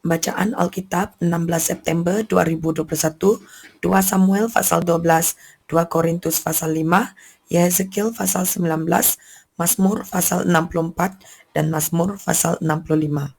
Bacaan Alkitab 16 September 2021, 2 Samuel pasal 12, 2 Korintus pasal 5, Yehezkiel pasal 19, Mazmur pasal 64, dan Mazmur pasal 65.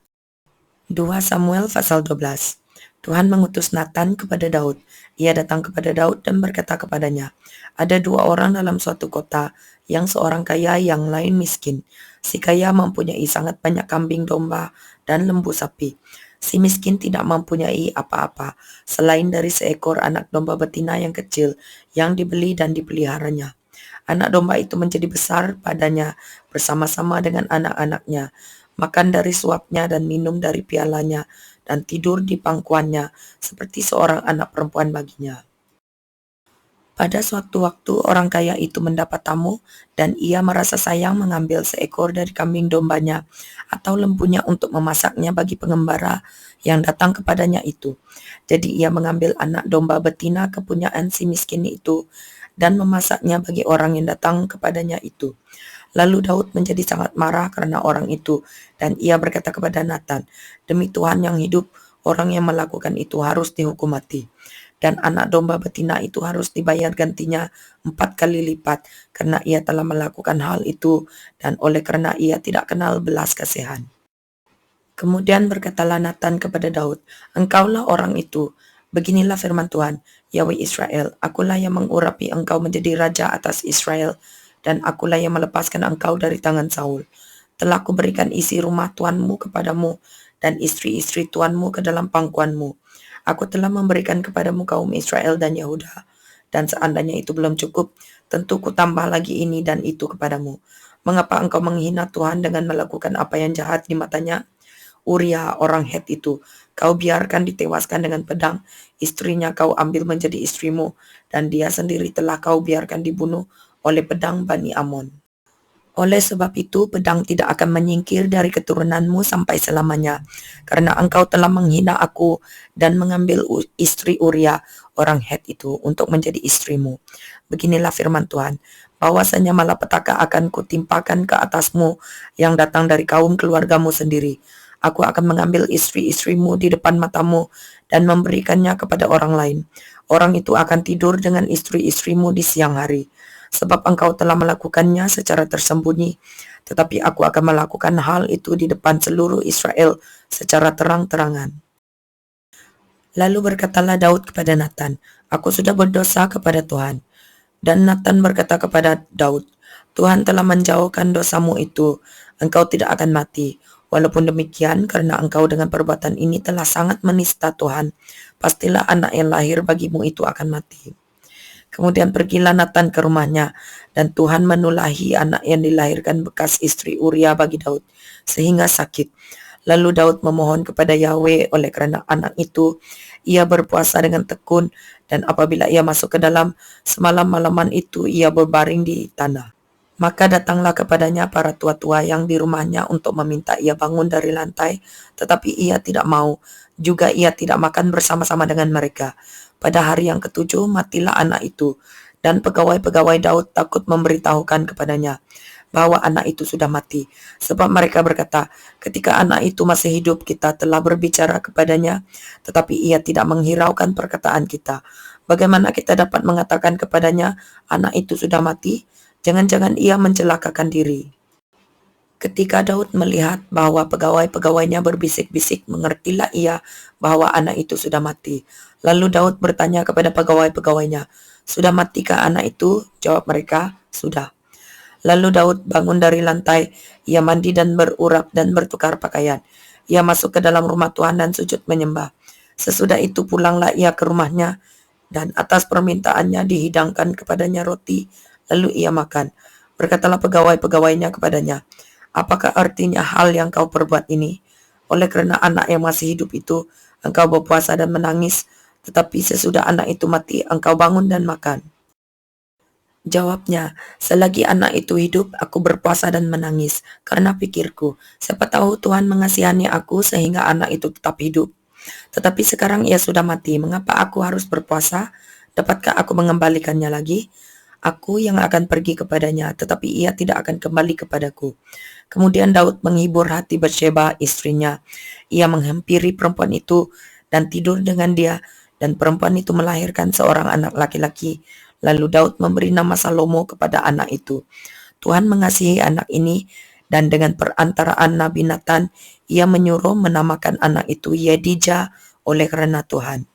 2 Samuel pasal 12. Tuhan mengutus Nathan kepada Daud. Ia datang kepada Daud dan berkata kepadanya, ada dua orang dalam suatu kota, yang seorang kaya, yang lain miskin. Si kaya mempunyai sangat banyak kambing domba dan lembu sapi. Si miskin tidak mempunyai apa-apa, selain dari seekor anak domba betina yang kecil, yang dibeli dan dipeliharanya. Anak domba itu menjadi besar padanya bersama-sama dengan anak-anaknya, makan dari suapnya dan minum dari pialanya, dan tidur di pangkuannya seperti seorang anak perempuan baginya. Pada suatu waktu orang kaya itu mendapat tamu, dan ia merasa sayang mengambil seekor dari kambing dombanya atau lembunya untuk memasaknya bagi pengembara yang datang kepadanya itu. Jadi ia mengambil anak domba betina kepunyaan si miskin itu dan memasaknya bagi orang yang datang kepadanya itu. Lalu Daud menjadi sangat marah karena orang itu, dan ia berkata kepada Nathan, demi Tuhan yang hidup, orang yang melakukan itu harus dihukum mati. Dan anak domba betina itu harus dibayar gantinya 4 kali lipat, karena ia telah melakukan hal itu, dan oleh karena ia tidak kenal belas kasihan. Kemudian berkatalah Nathan kepada Daud, engkaulah orang itu. Beginilah firman Tuhan, Yahweh Israel, akulah yang mengurapi engkau menjadi raja atas Israel, dan akulah yang melepaskan engkau dari tangan Saul. Telah kuberikan isi rumah tuanmu kepadamu, dan istri-istri tuanmu ke dalam pangkuanmu. Aku telah memberikan kepadamu kaum Israel dan Yehuda, dan seandainya itu belum cukup, tentu kutambah lagi ini dan itu kepadamu. Mengapa engkau menghina Tuhan dengan melakukan apa yang jahat di matanya? Uria orang Het itu kau biarkan ditewaskan dengan pedang, istrinya kau ambil menjadi istrimu, dan dia sendiri telah kau biarkan dibunuh oleh pedang Bani Amon. Oleh sebab itu, pedang tidak akan menyingkir dari keturunanmu sampai selamanya, karena engkau telah menghina aku dan mengambil istri Uria, orang Het itu, untuk menjadi istrimu. Beginilah firman Tuhan, bahwasanya malapetaka akan kutimpakan ke atasmu yang datang dari kaum keluargamu sendiri. Aku akan mengambil istri-istrimu di depan matamu dan memberikannya kepada orang lain. Orang itu akan tidur dengan istri-istrimu di siang hari. Sebab engkau telah melakukannya secara tersembunyi, tetapi aku akan melakukan hal itu di depan seluruh Israel secara terang-terangan. Lalu berkatalah Daud kepada Nathan, aku sudah berdosa kepada Tuhan. Dan Nathan berkata kepada Daud, Tuhan telah menjauhkan dosamu itu, engkau tidak akan mati. Walaupun demikian, karena engkau dengan perbuatan ini telah sangat menista Tuhan, pastilah anak yang lahir bagimu itu akan mati. Kemudian pergilah Nathan ke rumahnya, dan Tuhan menulahi anak yang dilahirkan bekas istri Uria bagi Daud, sehingga sakit. Lalu Daud memohon kepada Yahweh oleh kerana anak itu. Ia berpuasa dengan tekun, dan apabila ia masuk ke dalam, semalam-malaman itu ia berbaring di tanah. Maka datanglah kepadanya para tua-tua yang di rumahnya untuk meminta ia bangun dari lantai, tetapi ia tidak mau. Juga ia tidak makan bersama-sama dengan mereka. Pada hari yang ketujuh matilah anak itu, dan pegawai-pegawai Daud takut memberitahukan kepadanya bahwa anak itu sudah mati. Sebab mereka berkata, ketika anak itu masih hidup kita telah berbicara kepadanya, tetapi ia tidak menghiraukan perkataan kita. Bagaimana kita dapat mengatakan kepadanya, anak itu sudah mati? Jangan-jangan ia mencelakakan diri. Ketika Daud melihat bahwa pegawai-pegawainya berbisik-bisik, mengertilah ia bahwa anak itu sudah mati. Lalu Daud bertanya kepada pegawai-pegawainya, sudah matikah anak itu? Jawab mereka, sudah. Lalu Daud bangun dari lantai, ia mandi dan berurap dan bertukar pakaian. Ia masuk ke dalam rumah Tuhan dan sujud menyembah. Sesudah itu pulanglah ia ke rumahnya, dan atas permintaannya dihidangkan kepadanya roti, lalu ia makan. Berkatalah pegawai-pegawainya kepadanya, apakah artinya hal yang kau perbuat ini? Oleh kerana anak yang masih hidup itu, engkau berpuasa dan menangis, tetapi sesudah anak itu mati, engkau bangun dan makan. Jawabnya, selagi anak itu hidup, aku berpuasa dan menangis, karena pikirku, siapa tahu Tuhan mengasihani aku sehingga anak itu tetap hidup. Tetapi sekarang ia sudah mati, mengapa aku harus berpuasa? Dapatkah aku mengembalikannya lagi? Aku yang akan pergi kepadanya, tetapi ia tidak akan kembali kepadaku. Kemudian Daud menghibur hati Batsyeba istrinya. Ia menghampiri perempuan itu dan tidur dengan dia, dan perempuan itu melahirkan seorang anak laki-laki. Lalu Daud memberi nama Salomo kepada anak itu. Tuhan mengasihi anak ini, dan dengan perantaraan Nabi Nathan, ia menyuruh menamakan anak itu Yedija oleh karena Tuhan.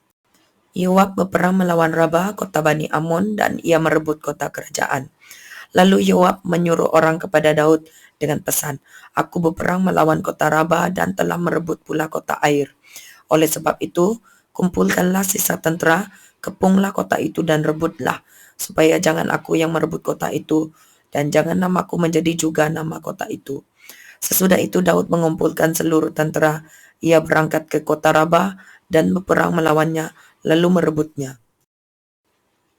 Yoab berperang melawan Rabah, kota Bani Ammon, dan ia merebut kota kerajaan. Lalu Yoab menyuruh orang kepada Daud dengan pesan, "Aku berperang melawan kota Rabah dan telah merebut pula kota Air. Oleh sebab itu, kumpulkanlah sisa tentera, kepunglah kota itu dan rebutlah, supaya jangan aku yang merebut kota itu, dan jangan namaku menjadi juga nama kota itu." Sesudah itu Daud mengumpulkan seluruh tentera. Ia berangkat ke kota Rabah dan berperang melawannya, lalu merebutnya.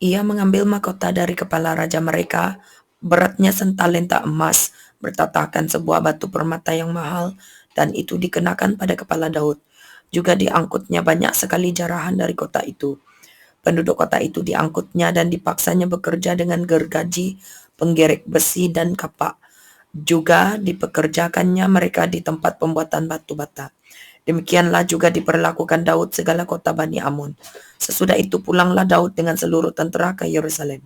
Ia mengambil mahkota dari kepala raja mereka, beratnya sentalenta emas, bertatahkan sebuah batu permata yang mahal, dan itu dikenakan pada kepala Daud. Juga diangkutnya banyak sekali jarahan dari kota itu. Penduduk kota itu diangkutnya dan dipaksanya bekerja dengan gergaji, penggerek besi, dan kapak. Juga dipekerjakannya mereka di tempat pembuatan batu bata. Demikianlah juga diperlakukan Daud segala kota Bani Ammon. Sesudah itu pulanglah Daud dengan seluruh tentera ke Yerusalem.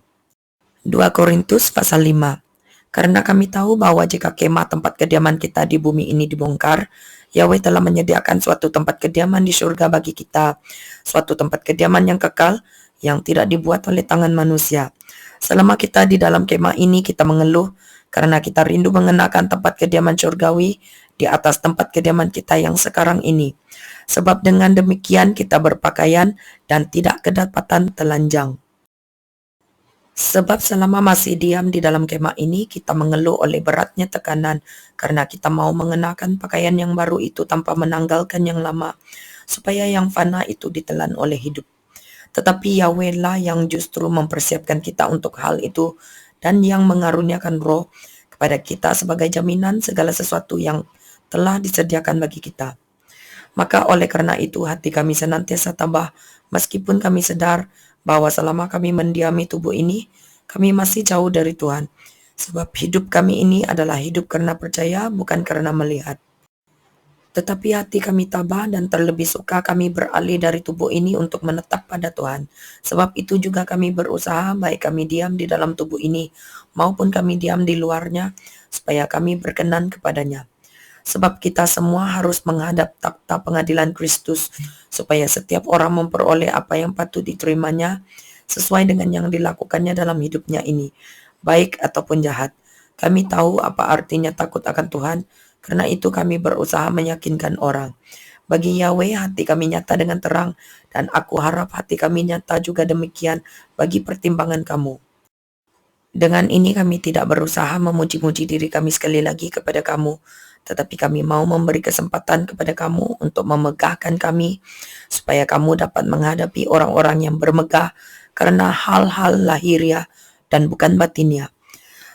2 Korintus pasal 5. Karena kami tahu bahwa jika kemah tempat kediaman kita di bumi ini dibongkar, Yahweh telah menyediakan suatu tempat kediaman di surga bagi kita, suatu tempat kediaman yang kekal, yang tidak dibuat oleh tangan manusia. Selama kita di dalam kemah ini, kita mengeluh, karena kita rindu mengenakan tempat kediaman surgawi di atas tempat kediaman kita yang sekarang ini. Sebab dengan demikian kita berpakaian dan tidak kedapatan telanjang. Sebab selama masih diam di dalam kemah ini, kita mengeluh oleh beratnya tekanan, karena kita mau mengenakan pakaian yang baru itu tanpa menanggalkan yang lama, supaya yang fana itu ditelan oleh hidup. Tetapi Yahweh lah yang justru mempersiapkan kita untuk hal itu, dan yang mengaruniakan roh kepada kita sebagai jaminan segala sesuatu yang telah disediakan bagi kita. Maka oleh karena itu hati kami senantiasa tabah, meskipun kami sadar bahwa selama kami mendiami tubuh ini, kami masih jauh dari Tuhan. Sebab hidup kami ini adalah hidup karena percaya, bukan karena melihat. Tetapi hati kami tabah dan terlebih suka kami beralih dari tubuh ini untuk menetap pada Tuhan. Sebab itu juga kami berusaha, baik kami diam di dalam tubuh ini, maupun kami diam di luarnya, supaya kami berkenan kepadanya. Sebab kita semua harus menghadap takhta pengadilan Kristus, supaya setiap orang memperoleh apa yang patut diterimanya, sesuai dengan yang dilakukannya dalam hidupnya ini, baik ataupun jahat. Kami tahu apa artinya takut akan Tuhan, karena itu kami berusaha meyakinkan orang. Bagi Yahweh hati kami nyata dengan terang, dan aku harap hati kami nyata juga demikian bagi pertimbangan kamu. Dengan ini kami tidak berusaha memuji-muji diri kami sekali lagi kepada kamu, tetapi kami mau memberi kesempatan kepada kamu untuk memegahkan kami, supaya kamu dapat menghadapi orang-orang yang bermegah karena hal-hal lahiriah dan bukan batinnya.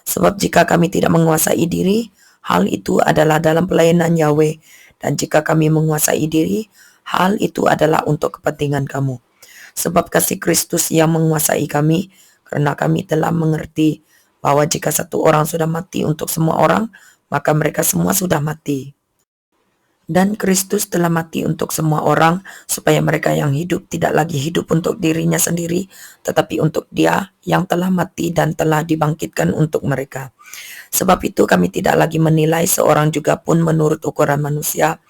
Sebab jika kami tidak menguasai diri, hal itu adalah dalam pelayanan Yahweh, dan jika kami menguasai diri, hal itu adalah untuk kepentingan kamu. Sebab kasih Kristus yang menguasai kami, karena kami telah mengerti bahwa jika satu orang sudah mati untuk semua orang, maka mereka semua sudah mati. Dan Kristus telah mati untuk semua orang, supaya mereka yang hidup tidak lagi hidup untuk dirinya sendiri, tetapi untuk Dia yang telah mati dan telah dibangkitkan untuk mereka. Sebab itu kami tidak lagi menilai seorang juga pun menurut ukuran manusia,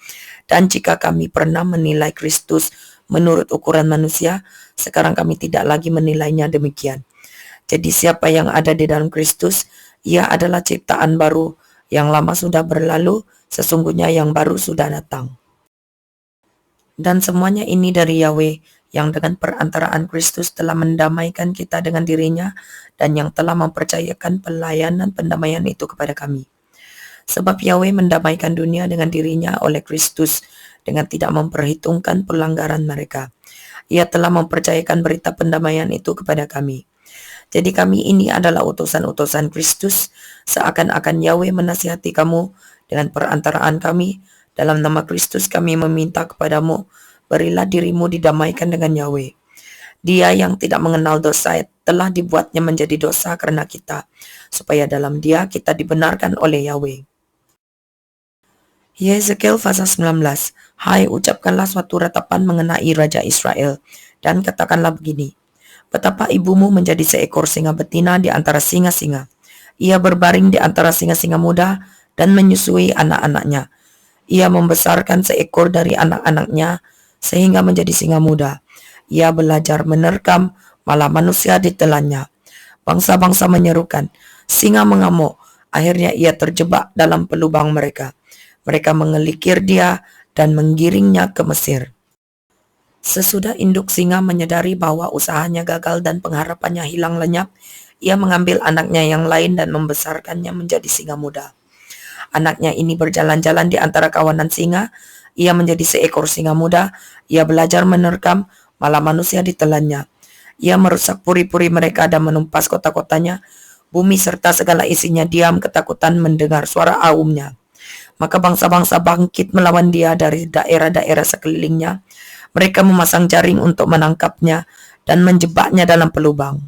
dan jika kami pernah menilai Kristus menurut ukuran manusia, sekarang kami tidak lagi menilainya demikian. Jadi siapa yang ada di dalam Kristus, ia adalah ciptaan baru, yang lama sudah berlalu, sesungguhnya yang baru sudah datang. Dan semuanya ini dari Yahweh, yang dengan perantaraan Kristus telah mendamaikan kita dengan dirinya, dan yang telah mempercayakan pelayanan pendamaian itu kepada kami. Sebab Yahweh mendamaikan dunia dengan dirinya oleh Kristus, dengan tidak memperhitungkan pelanggaran mereka. Ia telah mempercayakan berita pendamaian itu kepada kami. Jadi kami ini adalah utusan-utusan Kristus, seakan-akan Yahweh menasihati kamu dengan perantaraan kami. Dalam nama Kristus kami meminta kepadamu, berilah dirimu didamaikan dengan Yahweh. Dia yang tidak mengenal dosa telah dibuatnya menjadi dosa karena kita, supaya dalam Dia kita dibenarkan oleh Yahweh. Yezekiel pasal 19. Hai, ucapkanlah suatu ratapan mengenai Raja Israel, dan katakanlah begini. Betapa ibumu menjadi seekor singa betina di antara singa-singa. Ia berbaring di antara singa-singa muda dan menyusui anak-anaknya. Ia membesarkan seekor dari anak-anaknya sehingga menjadi singa muda. Ia belajar menerkam, malah manusia ditelannya. Bangsa-bangsa menyerukan, singa mengamuk. Akhirnya ia terjebak dalam pelubang mereka. Mereka mengelikir dia dan menggiringnya ke Mesir. Sesudah induk singa menyadari bahwa usahanya gagal dan pengharapannya hilang lenyap, ia mengambil anaknya yang lain dan membesarkannya menjadi singa muda. Anaknya ini berjalan-jalan di antara kawanan singa, ia menjadi seekor singa muda, ia belajar menerkam, malah manusia ditelannya. Ia merusak puri-puri mereka dan menumpas kota-kotanya, bumi serta segala isinya diam ketakutan mendengar suara aumnya. Maka bangsa-bangsa bangkit melawan dia dari daerah-daerah sekelilingnya. Mereka memasang jaring untuk menangkapnya dan menjebaknya dalam pelubang.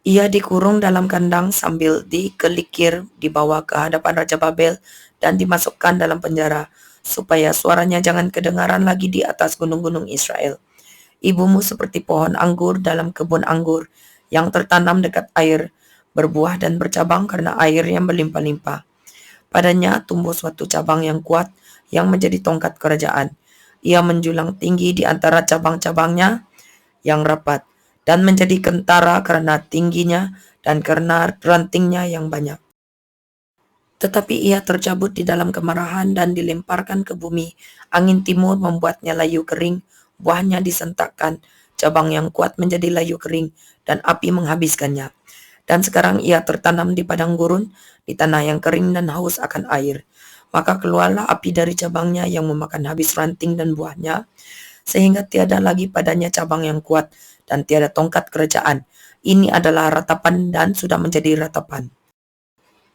Ia dikurung dalam kandang sambil dikelikir dibawa ke hadapan Raja Babel dan dimasukkan dalam penjara, supaya suaranya jangan kedengaran lagi di atas gunung-gunung Israel. Ibumu seperti pohon anggur dalam kebun anggur yang tertanam dekat air, berbuah dan bercabang karena air yang berlimpah-limpah. Padanya tumbuh suatu cabang yang kuat yang menjadi tongkat kerajaan. Ia menjulang tinggi di antara cabang-cabangnya yang rapat dan menjadi kentara karena tingginya dan karena rantingnya yang banyak. Tetapi ia tercabut di dalam kemarahan dan dilemparkan ke bumi. Angin timur membuatnya layu kering, buahnya disentakkan, cabang yang kuat menjadi layu kering, dan api menghabiskannya. Dan sekarang ia tertanam di padang gurun, di tanah yang kering dan haus akan air. Maka keluarlah api dari cabangnya yang memakan habis ranting dan buahnya, sehingga tiada lagi padanya cabang yang kuat dan tiada tongkat kerajaan. Ini adalah ratapan dan sudah menjadi ratapan.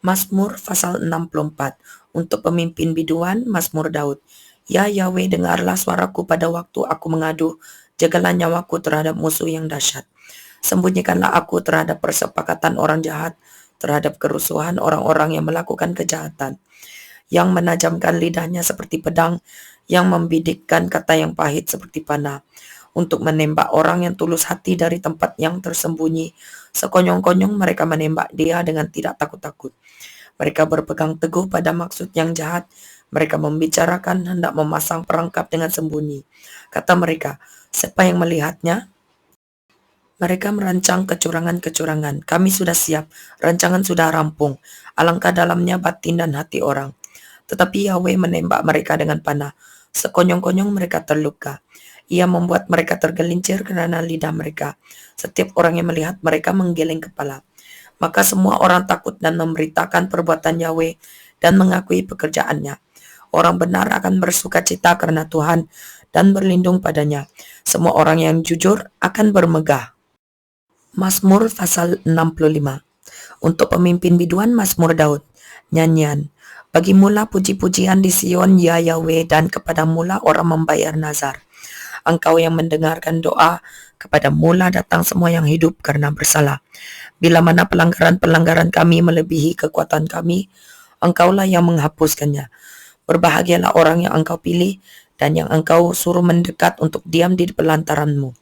Mazmur pasal 64. Untuk pemimpin biduan, Mazmur Daud. Ya Yahweh, dengarlah suaraku pada waktu aku mengadu, jagalah nyawaku terhadap musuh yang dahsyat. Sembunyikanlah aku terhadap persepakatan orang jahat, terhadap kerusuhan orang-orang yang melakukan kejahatan, yang menajamkan lidahnya seperti pedang, yang membidikkan kata yang pahit seperti panah, untuk menembak orang yang tulus hati dari tempat yang tersembunyi. Sekonyong-konyong mereka menembak dia dengan tidak takut-takut. Mereka berpegang teguh pada maksud yang jahat. Mereka membicarakan hendak memasang perangkap dengan sembunyi. Kata mereka, siapa yang melihatnya? Mereka merancang kecurangan-kecurangan. Kami sudah siap, rancangan sudah rampung. Alangkah dalamnya batin dan hati orang. Tetapi Yahweh menembak mereka dengan panah. Sekonyong-konyong mereka terluka. Ia membuat mereka tergelincir karena lidah mereka. Setiap orang yang melihat mereka menggeleng kepala. Maka semua orang takut dan memberitakan perbuatan Yahweh dan mengakui pekerjaannya. Orang benar akan bersuka cita karena Tuhan dan berlindung padanya. Semua orang yang jujur akan bermegah. Mazmur pasal 65. Untuk pemimpin biduan, Mazmur Daud. Nyanyian. Bagimulah puji-pujian di Sion, ya Yahweh, dan kepadamulah orang membayar nazar. Engkau yang mendengarkan doa, kepadamulah datang semua yang hidup karena bersalah. Bila mana pelanggaran-pelanggaran kami melebihi kekuatan kami, engkaulah yang menghapuskannya. Berbahagialah orang yang engkau pilih dan yang engkau suruh mendekat untuk diam di pelantaranmu.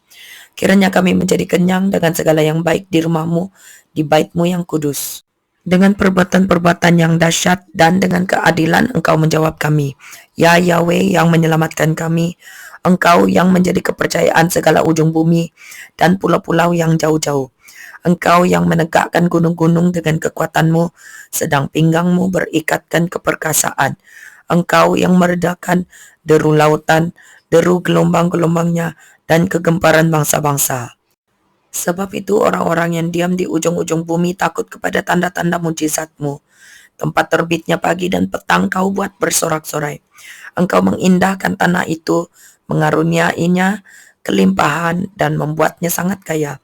Kiranya kami menjadi kenyang dengan segala yang baik di rumahmu, di baitmu yang kudus. Dengan perbuatan-perbuatan yang dahsyat dan dengan keadilan engkau menjawab kami. Ya Yahweh yang menyelamatkan kami, engkau yang menjadi kepercayaan segala ujung bumi dan pulau-pulau yang jauh-jauh. Engkau yang menegakkan gunung-gunung dengan kekuatanmu, sedang pinggangmu berikatkan keperkasaan. Engkau yang meredakan deru lautan, deru gelombang-gelombangnya, dan kegemparan bangsa-bangsa. Sebab itu orang-orang yang diam di ujung-ujung bumi takut kepada tanda-tanda mujizatmu. Tempat terbitnya pagi dan petang kau buat bersorak-sorai. Engkau mengindahkan tanah itu, mengaruniainya kelimpahan dan membuatnya sangat kaya.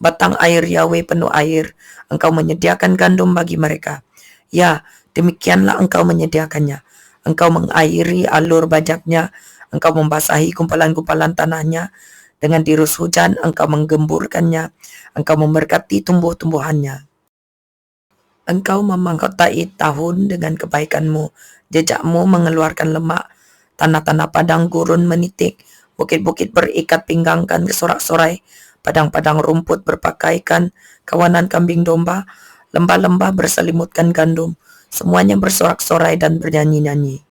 Batang air Yahweh penuh air, engkau menyediakan gandum bagi mereka. Ya, demikianlah engkau menyediakannya. Engkau mengairi alur bajaknya, engkau membasahi gumpalan-gumpalan tanahnya. Dengan dirus hujan engkau menggemburkannya, engkau memberkati tumbuh-tumbuhannya. Engkau memahkotai tahun dengan kebaikanmu, jejakmu mengeluarkan lemak, tanah-tanah padang gurun menitik, bukit-bukit berikat pinggangkan kesorak-sorai, padang-padang rumput berpakaikan kawanan kambing domba, lembah-lembah berselimutkan gandum, semuanya bersorak-sorai dan bernyanyi-nyanyi.